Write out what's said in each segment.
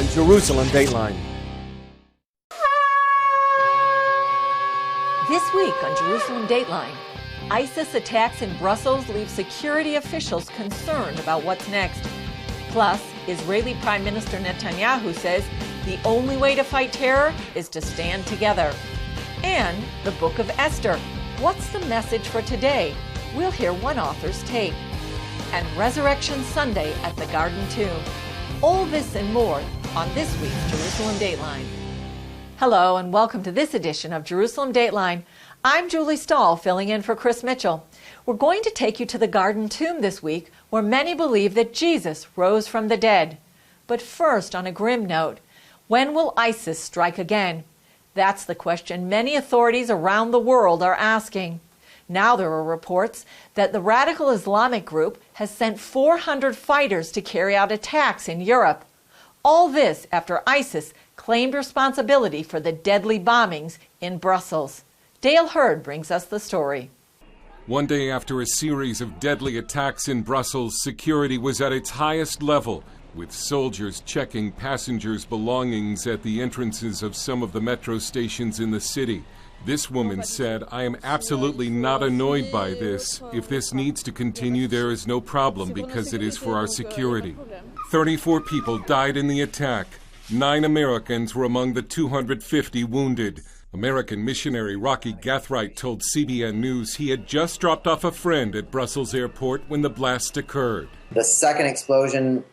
on Jerusalem Dateline. This week on Jerusalem Dateline, ISIS attacks in Brussels leave security officials concerned about what's next. Plus, Israeli Prime Minister Netanyahu says the only way to fight terror is to stand together. And the Book of Esther. What's the message for today? We'll hear one author's take. And Resurrection Sunday at the Garden Tomb. All this and more on this week's Jerusalem Dateline. Hello and welcome to this edition of Jerusalem Dateline. I'm Julie Stahl, filling in for Chris Mitchell. We're going to take you to the Garden Tomb this week, where many believe that Jesus rose from the dead. But first, on a grim note, when will ISIS strike again? That's the question many authorities around the world are asking. Now there are reports that the radical Islamic group has sent 400 fighters to carry out attacks in Europe. All this after ISIS claimed responsibility for the deadly bombings in Brussels. Dale Hurd brings us the story. One day after a series of deadly attacks in Brussels, security was at its highest level, with soldiers checking passengers' belongings at the entrances of some of the metro stations in the city. This woman said, "I am absolutely not annoyed by this. If this needs to continue, there is no problem because it is for our security." 34 people died in the attack. 9 Americans were among the 250 wounded. American missionary Rocky Gathright told CBN News he had just dropped off a friend at Brussels airport when the blast occurred. The second explosion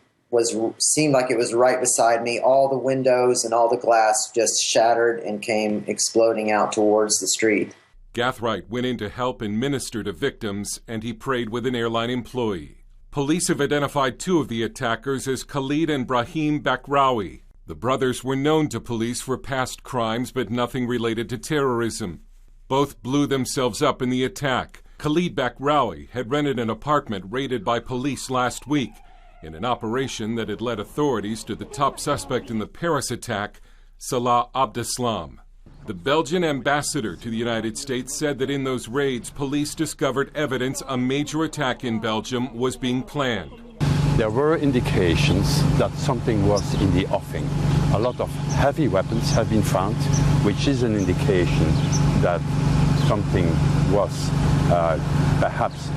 seemed like it was right beside me. All the windows and all the glass just shattered and came exploding out towards the street. Gathright went in to help and minister to victims, and he prayed with an airline employee. Police have identified 2 of the attackers as Khalid and Brahim Bakraoui. The brothers were known to police for past crimes, but nothing related to terrorism. Both blew themselves up in the attack. Khalid Bakraoui had rented an apartment raided by police last week, in an operation that had led authorities to the top suspect in the Paris attack, Salah Abdeslam. The Belgian ambassador to the United States said that in those raids, police discovered evidence a major attack in Belgium was being planned. There were indications that something was in the offing. A lot of heavy weapons have been found, which is an indication that something was perhaps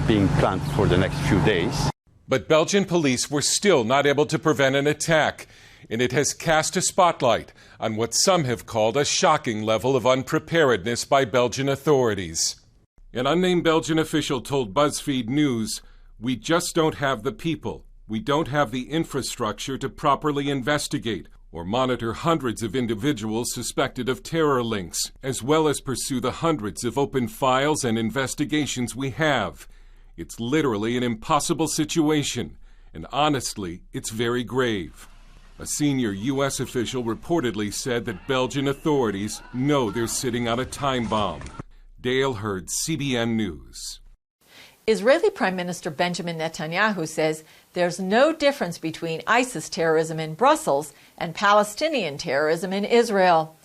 being planned for the next few days. But Belgian police were still not able to prevent an attack, and it has cast a spotlight on what some have called a shocking level of unpreparedness by Belgian authorities. An unnamed Belgian official told BuzzFeed News, "We just don't have the people. We don't have the infrastructure to properly investigate or monitor hundreds of individuals suspected of terror links, as well as pursue the hundreds of open files and investigations we have. It's literally an impossible situation, and honestly, it's very grave." A senior U.S. official reportedly said that Belgian authorities know they're sitting on a time bomb. Dale Hurd, CBN News. Israeli Prime Minister Benjamin Netanyahu says there's no difference between ISIS terrorism in Brussels and Palestinian terrorism in Israel.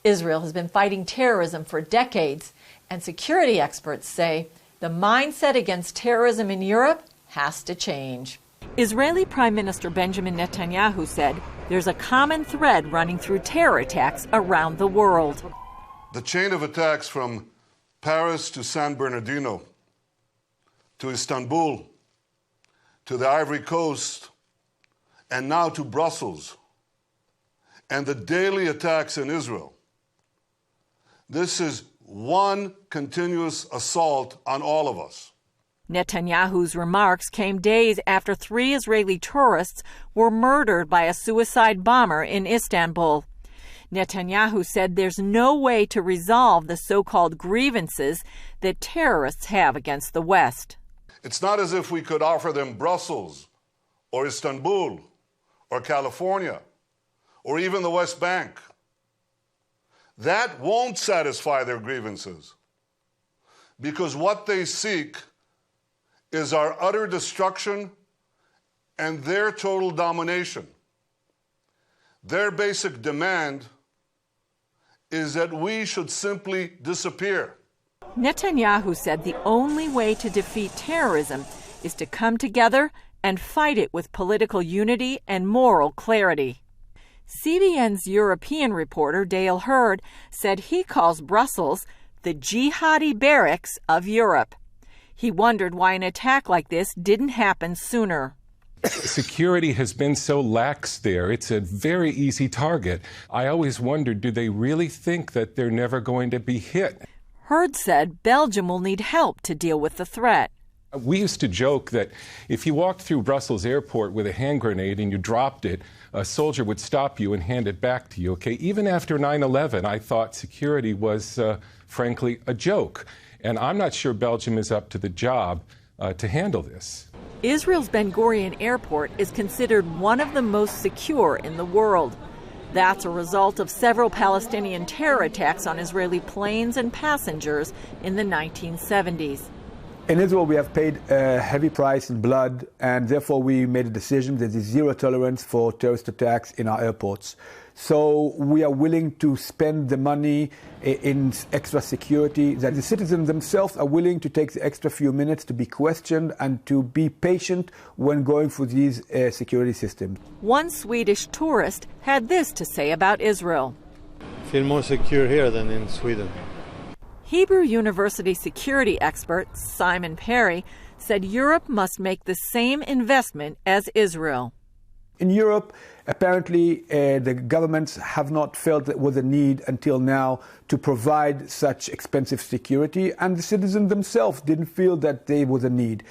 Israel has been fighting terrorism for decades, and security experts say the mindset against terrorism in Europe has to change. Israeli Prime Minister Benjamin Netanyahu said there's a common thread running through terror attacks around the world. The chain of attacks from Paris to San Bernardino, to Istanbul, to the Ivory Coast, and now to Brussels, and the daily attacks in Israel. This is one continuous assault on all of us. Netanyahu's remarks came days after 3 Israeli tourists were murdered by a suicide bomber in Istanbul. Netanyahu said there's no way to resolve the so-called grievances that terrorists have against the West. It's not as if we could offer them Brussels or Istanbul or California or even the West Bank. That won't satisfy their grievances, because what they seek is our utter destruction and their total domination. Their basic demand is that we should simply disappear. Netanyahu said the only way to defeat terrorism is to come together and fight it with political unity and moral clarity. CBN's European reporter Dale Hurd said he calls Brussels the jihadi barracks of Europe. He wondered why an attack like this didn't happen sooner. Security has been so lax there. It's a very easy target. I always wondered, do they really think that they're never going to be hit? Hurd said Belgium will need help to deal with the threat. We used to joke that if you walked through Brussels airport with a hand grenade and you dropped it, a soldier would stop you and hand it back to you, okay? Even after 9/11, I thought security was, frankly, a joke. And I'm not sure Belgium is up to the job to handle this. Israel's Ben Gurion Airport is considered one of the most secure in the world. That's a result of several Palestinian terror attacks on Israeli planes and passengers in the 1970s. In Israel, we have paid a heavy price in blood, and therefore we made a decision that there's zero tolerance for terrorist attacks in our airports. So we are willing to spend the money in extra security, that the citizens themselves are willing to take the extra few minutes to be questioned and to be patient when going through these security systems. One Swedish tourist had this to say about Israel. I feel more secure here than in Sweden. Hebrew University security expert Simon Perry said Europe must make the same investment as Israel. In Europe, apparently, the governments have not felt there was a need until now to provide such expensive security, and the citizens themselves didn't feel that there was a need.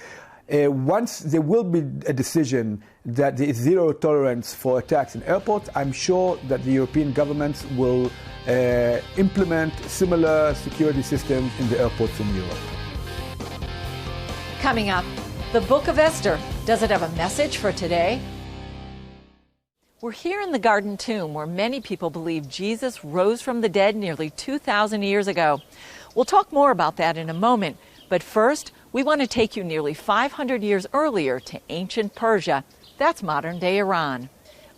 Once there will be a decision that there is zero tolerance for attacks in airports, I'm sure that the European governments will implement similar security systems in the airports in Europe. Coming up, the Book of Esther. Does it have a message for today? We're here in the Garden Tomb, where many people believe Jesus rose from the dead nearly 2,000 years ago. We'll talk more about that in a moment, but first, we want to take you nearly 500 years earlier to ancient Persia. That's modern-day Iran.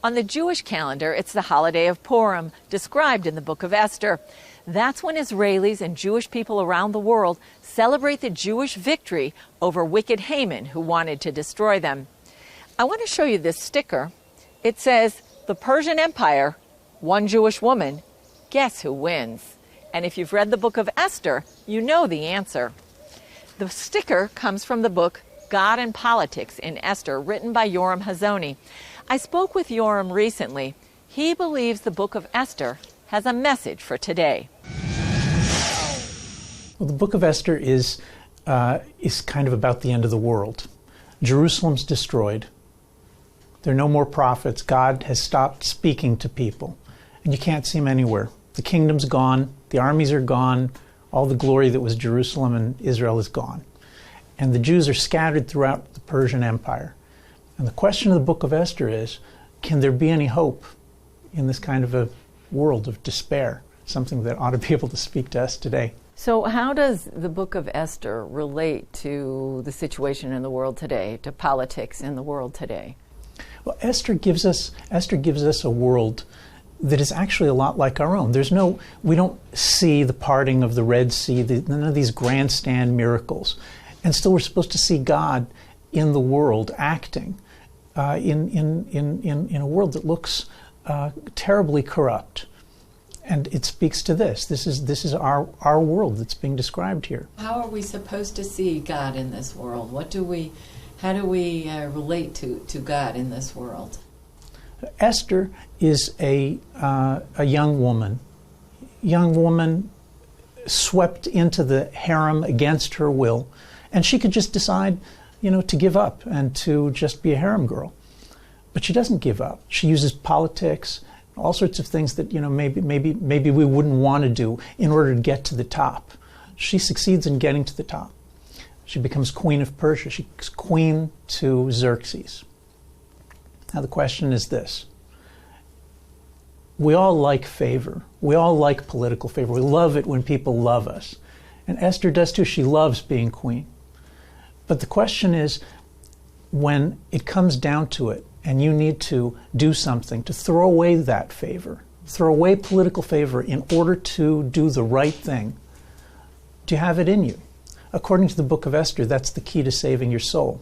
On the Jewish calendar, it's the holiday of Purim, described in the Book of Esther. That's when Israelis and Jewish people around the world celebrate the Jewish victory over wicked Haman, who wanted to destroy them. I want to show you this sticker. It says, "The Persian Empire, one Jewish woman, guess who wins?" And if you've read the Book of Esther, you know the answer. The sticker comes from the book God and Politics in Esther, written by Yoram Hazony. I spoke with Yoram recently. He believes the Book of Esther has a message for today. Well, the Book of Esther is kind of about the end of the world. Jerusalem's destroyed. There are no more prophets. God has stopped speaking to people, and you can't see him anywhere. The kingdom's gone. The armies are gone. All the glory that was Jerusalem and Israel is gone. And the Jews are scattered throughout the Persian Empire. And the question of the Book of Esther is, can there be any hope in this kind of a world of despair? Something that ought to be able to speak to us today. So how does the Book of Esther relate to the situation in the world today, to politics in the world today? Well, Esther gives us a world that is actually a lot like our own. We don't see the parting of the Red Sea, none of these grandstand miracles. And still we're supposed to see God in the world acting in a world that looks terribly corrupt. And it speaks to this. This is our world that's being described here. How are we supposed to see God in this world? How do we relate to God in this world? Esther is a young woman swept into the harem against her will, and she could just decide, to give up and to just be a harem girl. But she doesn't give up. She uses politics, all sorts of things that maybe we wouldn't want to do in order to get to the top. She succeeds in getting to the top. She becomes queen of Persia. She's queen to Xerxes. Now the question is this. We all like favor. We all like political favor. We love it when people love us. And Esther does too. She loves being queen. But the question is, when it comes down to it, and you need to do something to throw away that favor, throw away political favor in order to do the right thing, do you have it in you? According to the Book of Esther, that's the key to saving your soul.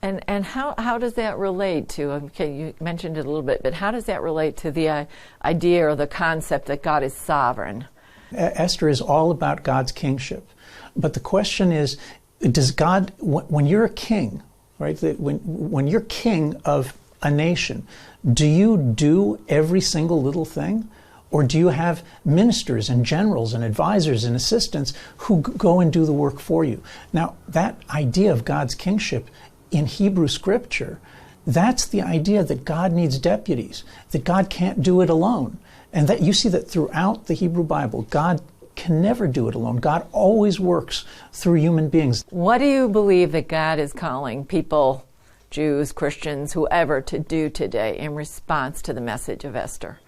And how does that relate to, okay, you mentioned it a little bit, but how does that relate to the idea or the concept that God is sovereign? Esther is all about God's kingship. But the question is, does God, when you're a king, right, when you're king of a nation, do you do every single little thing? Or do you have ministers and generals and advisors and assistants who go and do the work for you? Now, that idea of God's kingship in Hebrew scripture, that's the idea that God needs deputies, that God can't do it alone. And that you see that throughout the Hebrew Bible, God can never do it alone. God always works through human beings. What do you believe that God is calling people, Jews, Christians, whoever, to do today in response to the message of Esther?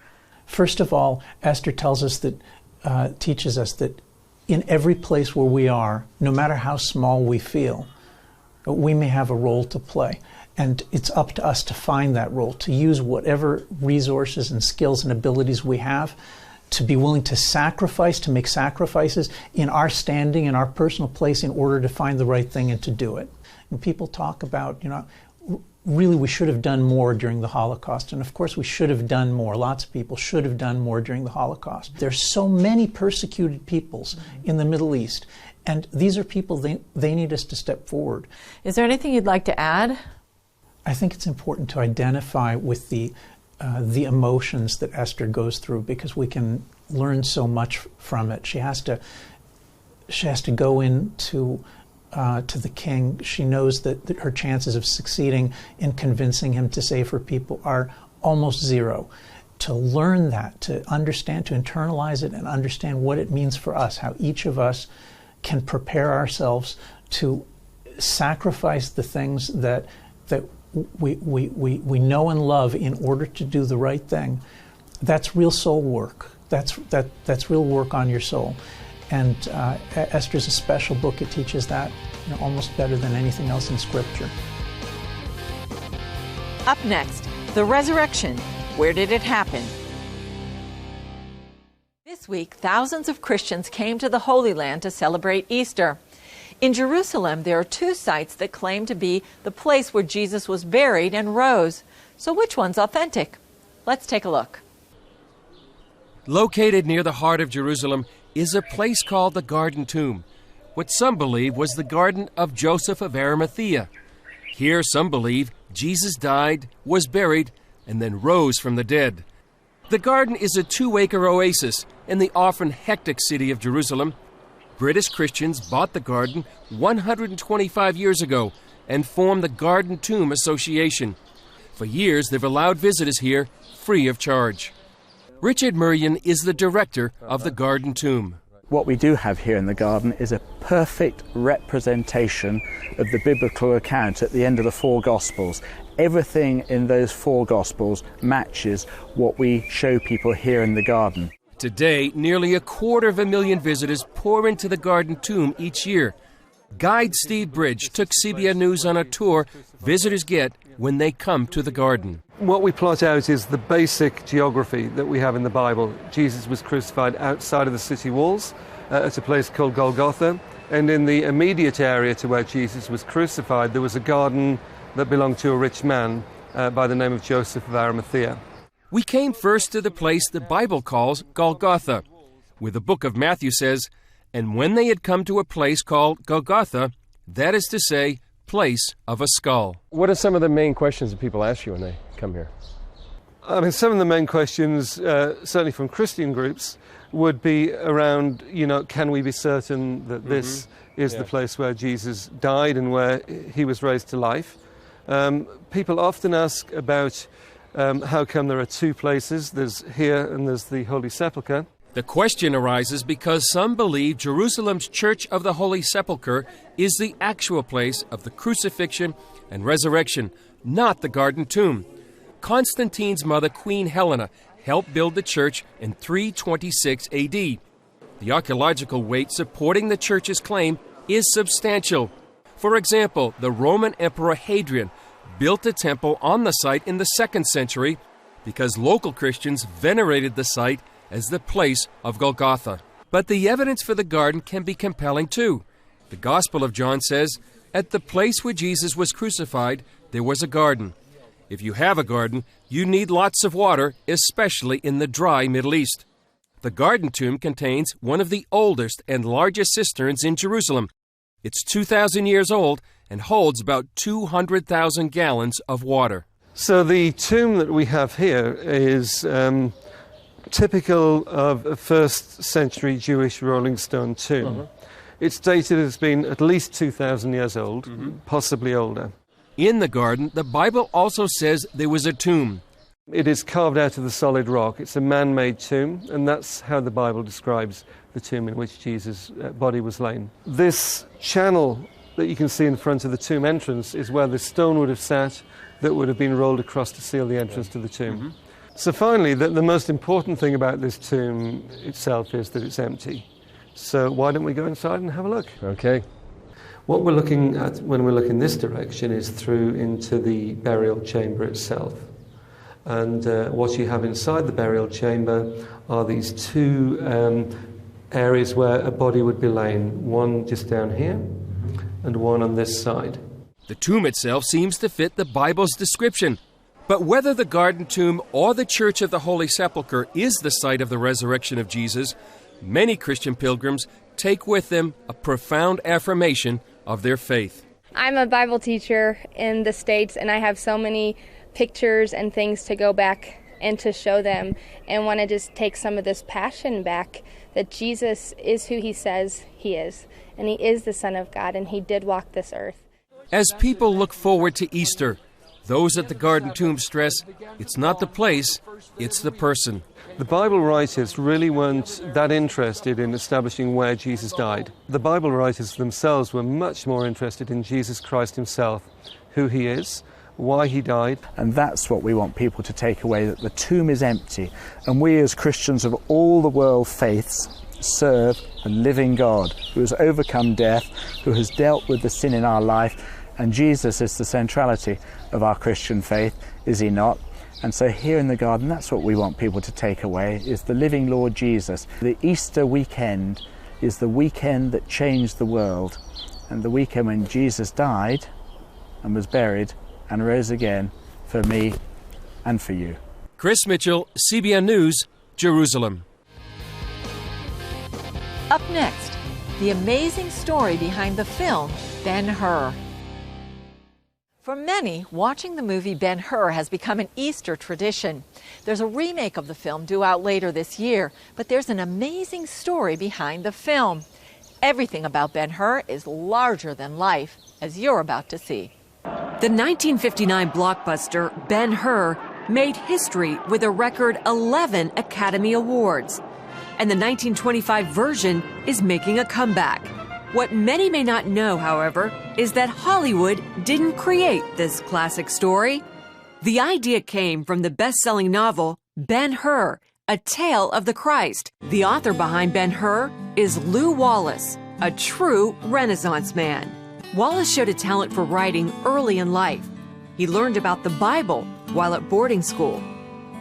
First of all, Esther tells us that, teaches us that in every place where we are, no matter how small we feel, we may have a role to play. And it's up to us to find that role, to use whatever resources and skills and abilities we have, to be willing to sacrifice, to make sacrifices in our standing, in our personal place, in order to find the right thing and to do it. And people talk about, really we should have done more during the Holocaust. And of course we should have done more. Lots of people should have done more during the Holocaust. There's so many persecuted peoples in the Middle East. And these are people, they need us to step forward. Is there anything you'd like to add? I think it's important to identify with the emotions that Esther goes through, because we can learn so much from it. She has to go into to the king. She knows that her chances of succeeding in convincing him to save her people are almost zero. To learn that, to understand, to internalize it and understand what it means for us, how each of us can prepare ourselves to sacrifice the things that we know and love in order to do the right thing. That's real soul work. That's real work on your soul. And Esther's a special book. It teaches that almost better than anything else in Scripture. Up next, the resurrection. Where did it happen? This week, thousands of Christians came to the Holy Land to celebrate Easter. In Jerusalem, there are two sites that claim to be the place where Jesus was buried and rose. So which one's authentic? Let's take a look. Located near the heart of Jerusalem is a place called the Garden Tomb, what some believe was the garden of Joseph of Arimathea. Here some believe Jesus died, was buried, and then rose from the dead. The garden is a 2-acre oasis in the often hectic city of Jerusalem. British Christians bought the garden 125 years ago and formed the Garden Tomb Association. For years, they've allowed visitors here free of charge. Richard Murrian is the director of the Garden Tomb. What we do have here in the garden is a perfect representation of the biblical account at the end of the 4 Gospels. Everything in those 4 Gospels matches what we show people here in the garden. Today, nearly 250,000 visitors pour into the Garden Tomb each year. Guide Steve Bridge took CBN News on a tour visitors get when they come to the garden. What we plot out is the basic geography that we have in the Bible. Jesus was crucified outside of the city walls at a place called Golgotha. And in the immediate area to where Jesus was crucified, there was a garden that belonged to a rich man by the name of Joseph of Arimathea. We came first to the place the Bible calls Golgotha, where the book of Matthew says, "And when they had come to a place called Golgotha, that is to say, place of a skull." What are some of the main questions that people ask you when they come here? I mean, some of the main questions, certainly from Christian groups, would be around, can we be certain that this is the place where Jesus died and where he was raised to life? People often ask about how come there are 2 places, there's here and there's the Holy Sepulchre. The question arises because some believe Jerusalem's Church of the Holy Sepulchre is the actual place of the crucifixion and resurrection, not the Garden Tomb. Constantine's mother, Queen Helena, helped build the church in 326 AD. The archaeological weight supporting the church's claim is substantial. For example, the Roman Emperor Hadrian built a temple on the site in the 2nd century because local Christians venerated the site as the place of Golgotha. But the evidence for the garden can be compelling too. The Gospel of John says, At the place where Jesus was crucified, there was a garden. If you have a garden, you need lots of water, especially in the dry Middle East. The garden tomb contains one of the oldest and largest cisterns in Jerusalem. It's 2,000 years old and holds about 200,000 gallons of water. So the tomb that we have here is typical of a first century Jewish rolling stone tomb. It's dated as being at least 2,000 years old, possibly older. In the garden, the Bible also says there was a tomb. It is carved out of the solid rock. It's a man-made tomb, and that's how the Bible describes the tomb in which Jesus' body was lain. This channel that you can see in front of the tomb entrance is where the stone would have sat that would have been rolled across to seal the entrance to the tomb. So finally, the most important thing about this tomb itself is that it's empty. So why don't we go inside and have a look? Okay. What we're looking at when we look in this direction is through into the burial chamber itself. And what you have inside the burial chamber are these two areas where a body would be lain, one just down here and one on this side. The tomb itself seems to fit the Bible's description. But whether the garden tomb or the Church of the Holy Sepulchre is the site of the resurrection of Jesus, many Christian pilgrims take with them a profound affirmation of their faith. I'm a Bible teacher in the States, and I have so many pictures and things to go back and to show them, and want to just take some of this passion back that Jesus is who he says he is, and he is the Son of God, and he did walk this earth. As people look forward to Easter, those at the garden tomb stress it's not the place, it's the person. The Bible writers really weren't that interested in establishing where Jesus died. The Bible writers themselves were much more interested in Jesus Christ himself, who he is, why he died. And that's what we want people to take away, that the tomb is empty. And we as Christians of all the world faiths serve a living God who has overcome death, who has dealt with the sin in our life. And Jesus is the centrality of our Christian faith, is he not? And so here in the garden, that's what we want people to take away, is the living Lord Jesus. The Easter weekend is the weekend that changed the world, and the weekend when Jesus died and was buried and rose again for me and for you. Chris Mitchell, CBN News, Jerusalem. Up next, the amazing story behind the film Ben-Hur. For many, watching the movie Ben-Hur has become an Easter tradition. There's a remake of the film due out later this year, but there's an amazing story behind the film. Everything about Ben-Hur is larger than life, as you're about to see. The 1959 blockbuster Ben-Hur made history with a record 11 Academy Awards. And the 1925 version is making a comeback. What many may not know, however, is that Hollywood didn't create this classic story. The idea came from the best-selling novel Ben-Hur, A Tale of the Christ. The author behind Ben-Hur is Lew Wallace, a true Renaissance man. Wallace showed a talent for writing early in life. He learned about the Bible while at boarding school.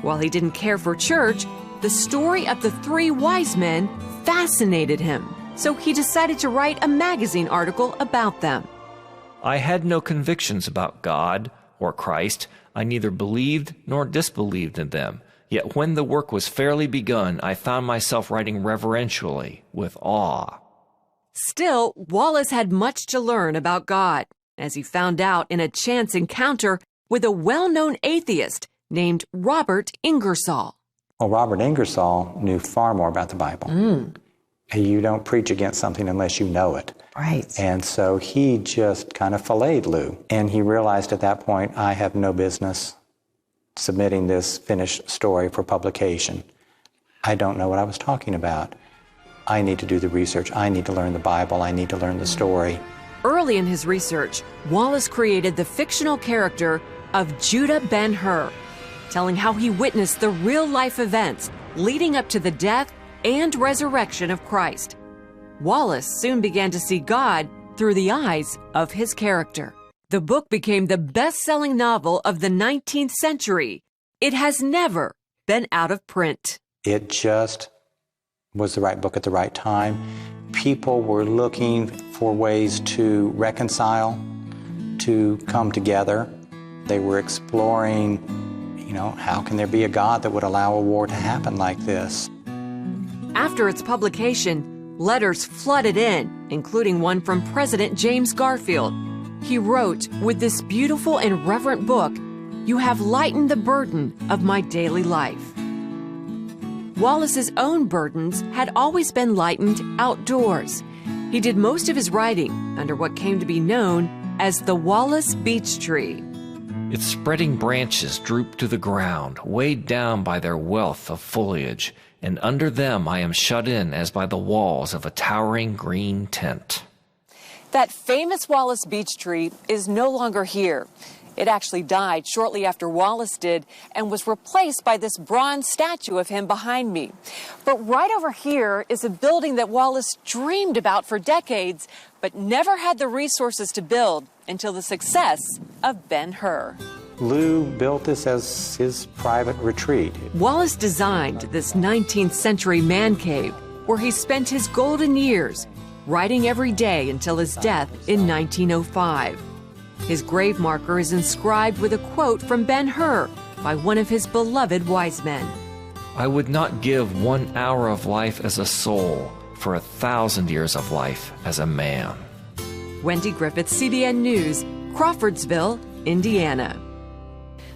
While he didn't care for church, the story of the three wise men fascinated him. So he decided to write a magazine article about them. I had no convictions about God or Christ. I neither believed nor disbelieved in them. Yet when the work was fairly begun, I found myself writing reverentially, with awe. Still, Wallace had much to learn about God, as he found out in a chance encounter with a well-known atheist named Robert Ingersoll. Well, Robert Ingersoll knew far more about the Bible. You don't preach against something unless you know it. Right. And so he just kind of filleted Lew. And he realized at that point, I have no business submitting this finished story for publication. I don't know what I was talking about. I need to do the research. I need to learn the Bible. I need to learn the story. Early in his research, Wallace created the fictional character of Judah Ben-Hur, telling how he witnessed the real-life events leading up to the death and resurrection of Christ. Wallace soon began to see God through the eyes of his character. The book became the best-selling novel of the 19th century. It has never been out of print. It just was the right book at the right time. People were looking for ways to reconcile to come together. They were exploring, how can there be a God that would allow a war to happen like this? After its publication, letters flooded in, including one from President James Garfield. He wrote, "With this beautiful and reverent book, you have lightened the burden of my daily life." Wallace's own burdens had always been lightened outdoors. He did most of his writing under what came to be known as the Wallace Beech Tree. Its spreading branches droop to the ground, weighed down by their wealth of foliage, and under them I am shut in as by the walls of a towering green tent. That famous Wallace Beech Tree is no longer here. It actually died shortly after Wallace did and was replaced by this bronze statue of him behind me. But right over here is a building that Wallace dreamed about for decades, but never had the resources to build until the success of Ben-Hur. Lou built this as his private retreat. Wallace designed this 19th century man cave where he spent his golden years, writing every day until his death in 1905. His grave marker is inscribed with a quote from Ben-Hur by one of his beloved wise men. I would not give 1 hour of life as a soul for 1,000 years of life as a man. Wendy Griffith, CBN News, Crawfordsville, Indiana.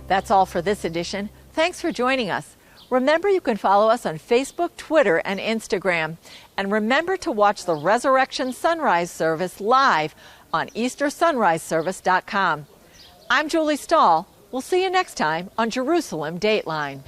That's all for this edition. Thanks for joining us. Remember, you can follow us on Facebook, Twitter, and Instagram. And remember to watch the Resurrection Sunrise Service live on EasterSunriseService.com. I'm Julie Stahl. We'll see you next time on Jerusalem Dateline.